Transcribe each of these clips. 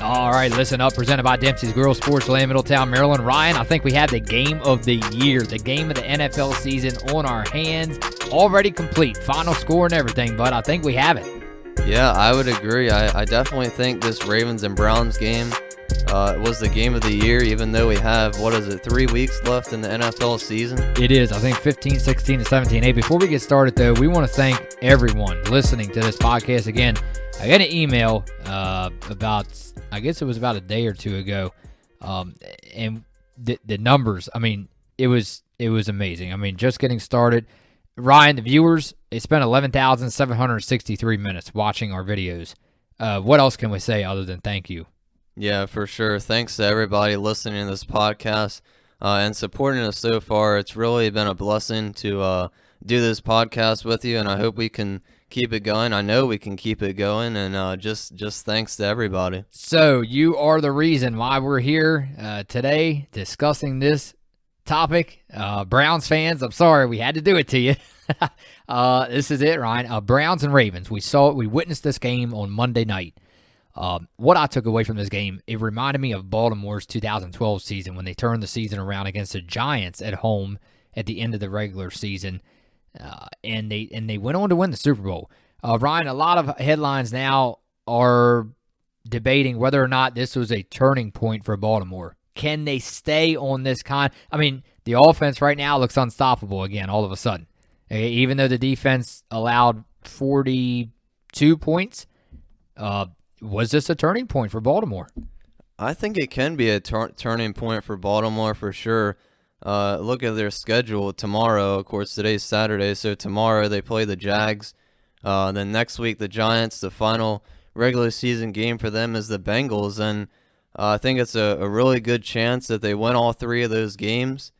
All right, listen up. Presented by Dempsey's Girls Sports Land, Middletown, Maryland. Ryan, I think we have the game of the year, the game of the NFL season on our hands. Already complete. Final score and everything, but I think we have it. Yeah, I would agree. I definitely think this Ravens and Browns game was the game of the year, even though we have, 3 weeks left in the NFL season? It is. I think 15, 16, and 17. Hey, before we get started, though, we want to thank everyone listening to this podcast. Again, I got an email about a day or two ago, and the numbers, I mean, it was amazing. I mean, just getting started. Ryan, the viewers, they spent 11,763 minutes watching our videos. What else can we say other than thank you? Yeah, for sure. Thanks to everybody listening to this podcast and supporting us so far. It's really been a blessing to do this podcast with you, and I hope we can keep it going. I know we can keep it going, and just thanks to everybody. So you are the reason why we're here today discussing this topic. Browns fans, I'm sorry we had to do it to you. This is it, Ryan. Browns and Ravens. We witnessed this game on Monday night. What I took away from this game, it reminded me of Baltimore's 2012 season when they turned the season around against the Giants at home at the end of the regular season, and they went on to win the Super Bowl. Ryan, a lot of headlines now are debating whether or not this was a turning point for Baltimore. Can they stay on this kind? I mean, the offense right now looks unstoppable again all of a sudden. Even though the defense allowed 42 points, was this a turning point for Baltimore? I think it can be a turning point for Baltimore for sure. Look at their schedule tomorrow. Of course, today's Saturday, so tomorrow they play the Jags. Then next week, the Giants. The final regular season game for them is the Bengals, and I think it's a really good chance that they win all three of those games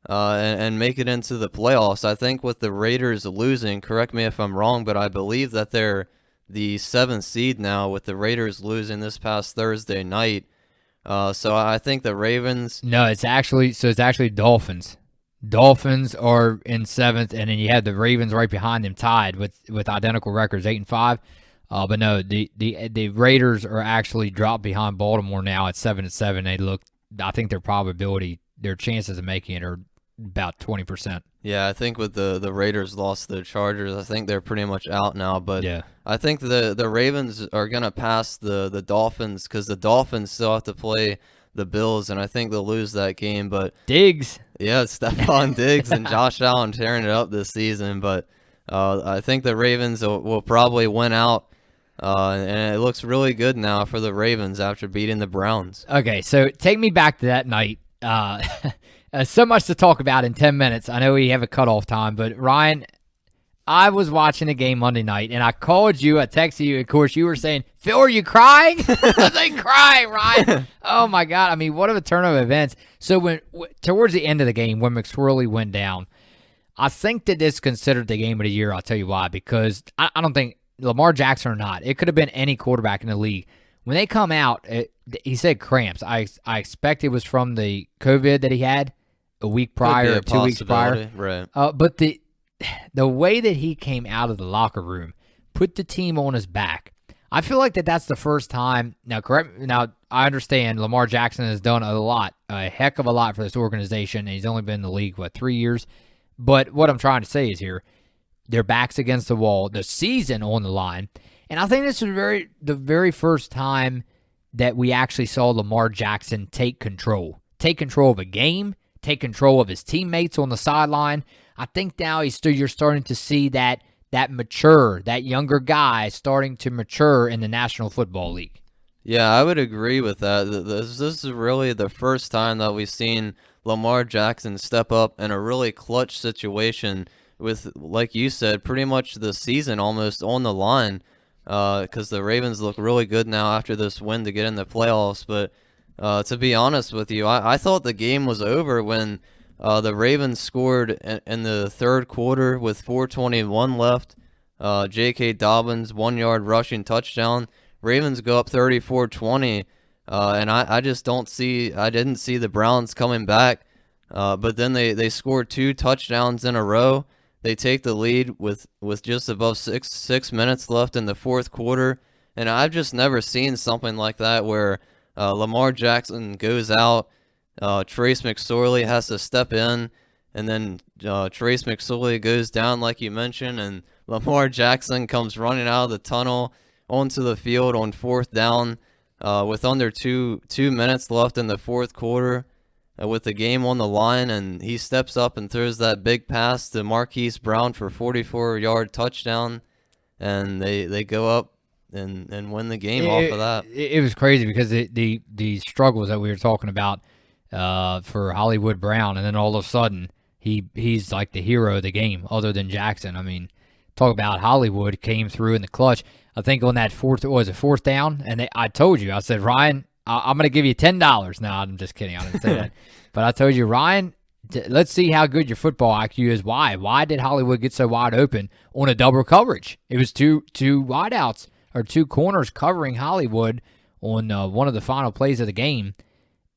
and make it into the playoffs. I think with the Raiders losing, correct me if I'm wrong, but I believe that they're the 7th seed now with the Raiders losing this past Thursday night. So I think the Ravens... No, it's actually Dolphins. Dolphins are in 7th, and then you have the Ravens right behind them tied with identical records, 8-5. But no, the Raiders are actually dropped behind Baltimore now at 7-7. I think their chances of making it are about 20%. Yeah, I think with the Raiders lost to the Chargers, I think they're pretty much out now. But yeah, I think the Ravens are going to pass the Dolphins because the Dolphins still have to play the Bills, and I think they'll lose that game. But Diggs. Yeah, Stephon Diggs and Josh Allen tearing it up this season. But I think the Ravens will probably win out. And it looks really good now for the Ravens after beating the Browns. Okay, so take me back to that night. So much to talk about in 10 minutes. I know we have a cutoff time, but Ryan, I was watching a game Monday night, and I called you, I texted you, of course, you were saying, Phil, are you crying? I was like, crying, Ryan. Oh, my God. I mean, what a turn of events. So towards the end of the game, when McSorley went down, I think that this is considered the game of the year. I'll tell you why, because I don't think Lamar Jackson or not, it could have been any quarterback in the league. When they come out, he said cramps. I expect it was from the COVID that he had a week prior or 2 weeks prior. Right. But the way that he came out of the locker room, put the team on his back, I feel like that's the first time. Now, I understand Lamar Jackson has done a heck of a lot for this organization, and he's only been in the league, 3 years? But what I'm trying to say is here, their backs against the wall, the season on the line. And I think this is the very first time that we actually saw Lamar Jackson take control of a game, take control of his teammates on the sideline. I think now you're starting to see that younger guy starting to mature in the National Football League. Yeah, I would agree with that. This is really the first time that we've seen Lamar Jackson step up in a really clutch situation with, like you said, pretty much the season almost on the line, because the Ravens look really good now after this win to get in the playoffs. But to be honest with you, I thought the game was over when the Ravens scored in the third quarter with 4:21 left. J.K. Dobbins, 1-yard rushing touchdown. Ravens go up 34-20, and I didn't see the Browns coming back. But then they scored 2 touchdowns in a row. They take the lead with just above six minutes left in the fourth quarter, And I've just never seen something like that where Lamar Jackson goes out, Trace McSorley has to step in, and then Trace McSorley goes down like you mentioned, and Lamar Jackson comes running out of the tunnel onto the field on 4th down with under two minutes left in the 4th quarter with the game on the line, and he steps up and throws that big pass to Marquise Brown for 44-yard touchdown, and they go up and win the game off of that. It was crazy because the struggles that we were talking about for Hollywood Brown, and then all of a sudden he's like the hero of the game other than Jackson. I mean, talk about Hollywood came through in the clutch. I think on that 4th down, and I told you, I said, Ryan, I'm going to give you $10. No, I'm just kidding. I didn't say that. But I told you, Ryan, let's see how good your football IQ is. Why? Why did Hollywood get so wide open on a double coverage? It was two wideouts or 2 corners covering Hollywood on one of the final plays of the game.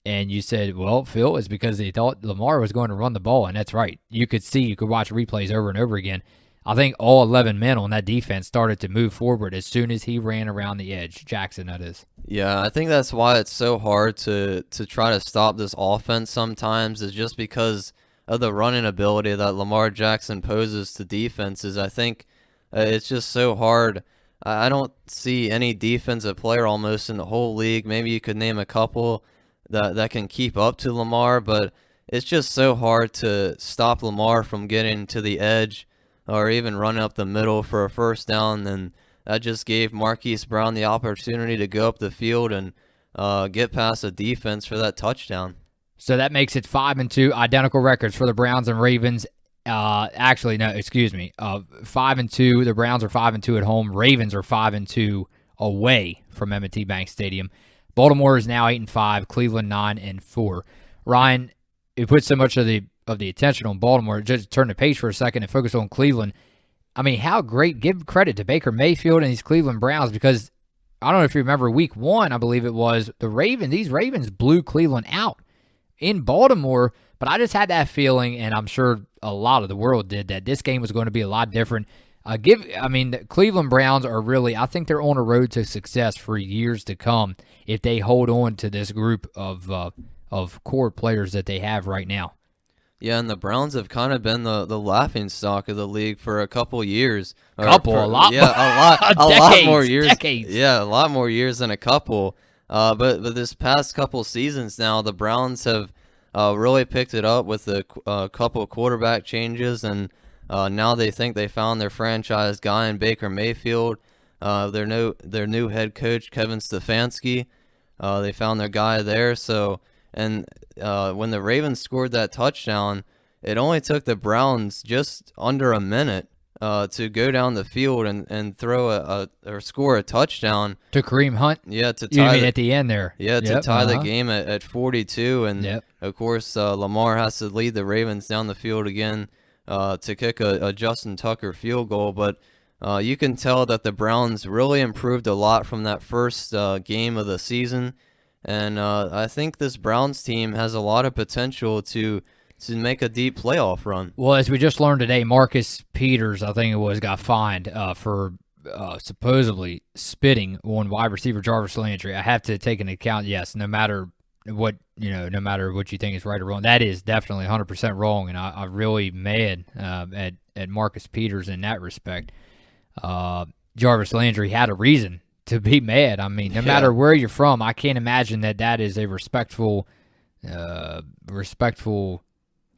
And you said, well, Phil, it's because they thought Lamar was going to run the ball. And that's right. You could watch replays over and over again. I think all 11 men on that defense started to move forward as soon as he ran around the edge. Jackson, that is. Yeah, I think that's why it's so hard to try to stop this offense sometimes, is just because of the running ability that Lamar Jackson poses to defenses. I think it's just so hard. I don't see any defensive player almost in the whole league. Maybe you could name a couple that can keep up to Lamar, but it's just so hard to stop Lamar from getting to the edge or even running up the middle for a 1st down. And that just gave Marquise Brown the opportunity to go up the field and get past the defense for that touchdown. So that makes it 5-2, identical records for the Browns and Ravens. Actually, no, excuse me. 5-2. The Browns are 5-2 at home. Ravens are 5-2 away from M&T Bank Stadium. Baltimore is now 8-5. Cleveland 9-4. Ryan, you put so much of the attention on Baltimore. Just turn the page for a second and focus on Cleveland. I mean, how great! Give credit to Baker Mayfield and these Cleveland Browns, because I don't know if you remember Week 1, I believe it was, these Ravens blew Cleveland out in Baltimore, but I just had that feeling, and I'm sure a lot of the world did, that this game was going to be a lot different. The Cleveland Browns are really, I think they're on a road to success for years to come if they hold on to this group of core players that they have right now. Yeah, and the Browns have kind of been the laughing stock of the league for a couple years. A lot more years. Decades. Yeah, a lot more years than a couple. But this past couple seasons now, the Browns have really picked it up with a couple quarterback changes, and now they think they found their franchise guy in Baker Mayfield. Their new head coach, Kevin Stefanski. They found their guy there. So, and when the Ravens scored that touchdown, it only took the Browns just under a minute to go down the field and throw or score a touchdown to Kareem Hunt. Yeah, to tie. You mean at the end there? Yeah, to tie the game at 42, and of course Lamar has to lead the Ravens down the field again to kick a Justin Tucker field goal. But you can tell that the Browns really improved a lot from that first game of the season, and I think this Browns team has a lot of potential to make a deep playoff run. Well, as we just learned today, Marcus Peters, I think it was, got fined for supposedly spitting on wide receiver Jarvis Landry. I have to take into account, yes, no matter what you think is right or wrong, that is definitely 100% wrong, and I'm really mad at Marcus Peters in that respect. Jarvis Landry had a reason to be mad. I mean, no matter where you're from, I can't imagine that is a respectful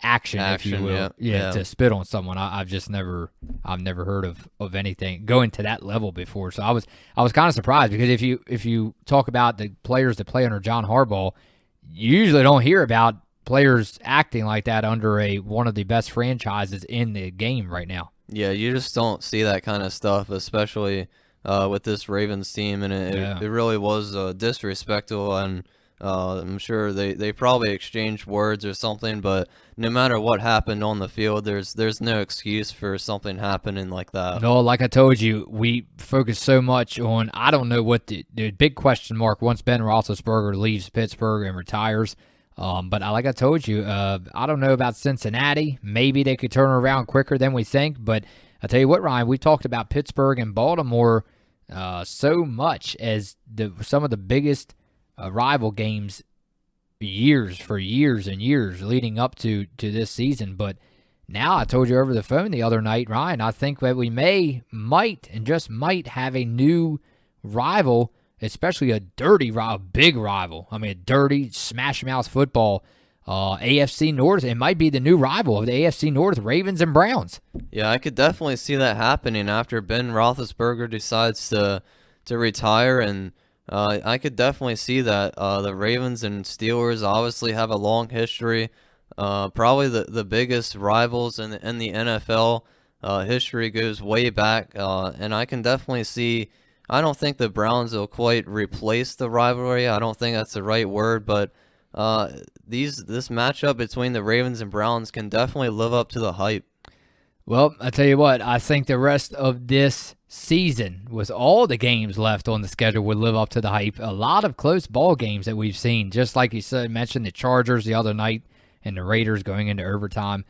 action, if you will, to spit on someone. I've never heard of anything going to that level before. So I was kind of surprised, because if you talk about the players that play under John Harbaugh, you usually don't hear about players acting like that under one of the best franchises in the game right now. Yeah, you just don't see that kind of stuff, especially with this Ravens team, and it really was disrespectful, and I'm sure they probably exchanged words or something, but no matter what happened on the field, there's no excuse for something happening like that. No, like I told you, we focus so much on, I don't know what the big question mark once Ben Roethlisberger leaves Pittsburgh and retires. But like I told you, I don't know about Cincinnati. Maybe they could turn around quicker than we think. But I tell you what, Ryan, we talked about Pittsburgh and Baltimore so much as some of the biggest rival games for years and years leading up to this season. But now, I told you over the phone the other night, Ryan, I think that we might have a new rival, especially a dirty rival, big rival. I mean, a dirty smash mouth football. AFC North, it might be the new rival of the AFC North, Ravens and Browns. Yeah, I could definitely see that happening after Ben Roethlisberger decides to retire, and I could definitely see that. The Ravens and Steelers obviously have a long history, probably the biggest rivals in the NFL. History goes way back, and I can definitely see. I don't think the Browns will quite replace the rivalry. I don't think that's the right word, but this matchup between the Ravens and Browns can definitely live up to the hype. Well, I tell you what, I think the rest of this season, with all the games left on the schedule, would live up to the hype. A lot of close ball games that we've seen, just like you said, mentioned the Chargers the other night and the Raiders going into overtime.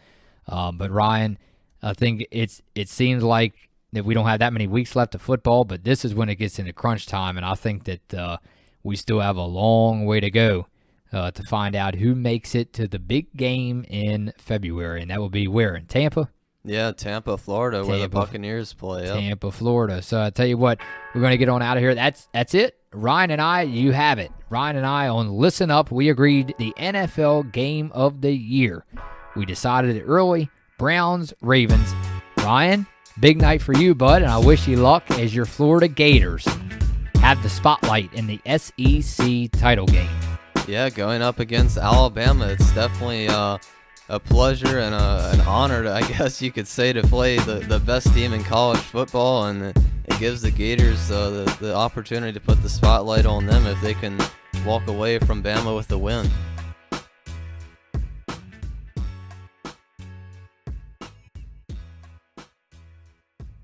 But Ryan, I think it seems like that we don't have that many weeks left of football, but this is when it gets into crunch time, and I think that we still have a long way to go to find out who makes it to the big game in February, and that will be where? In Tampa? Yeah, Tampa, Florida, where the Buccaneers play. Yep. Tampa, Florida. So I tell you what, we're going to get on out of here. That's it. Ryan and I, you have it. Ryan and I on Listen Up, we agreed the NFL Game of the Year. We decided it early. Browns, Ravens. Ryan, big night for you, bud, and I wish you luck as your Florida Gators have the spotlight in the SEC title game. Yeah, going up against Alabama, it's definitely a pleasure and an honor, I guess you could say, to play the best team in college football, and it gives the Gators the opportunity to put the spotlight on them if they can walk away from Bama with the win.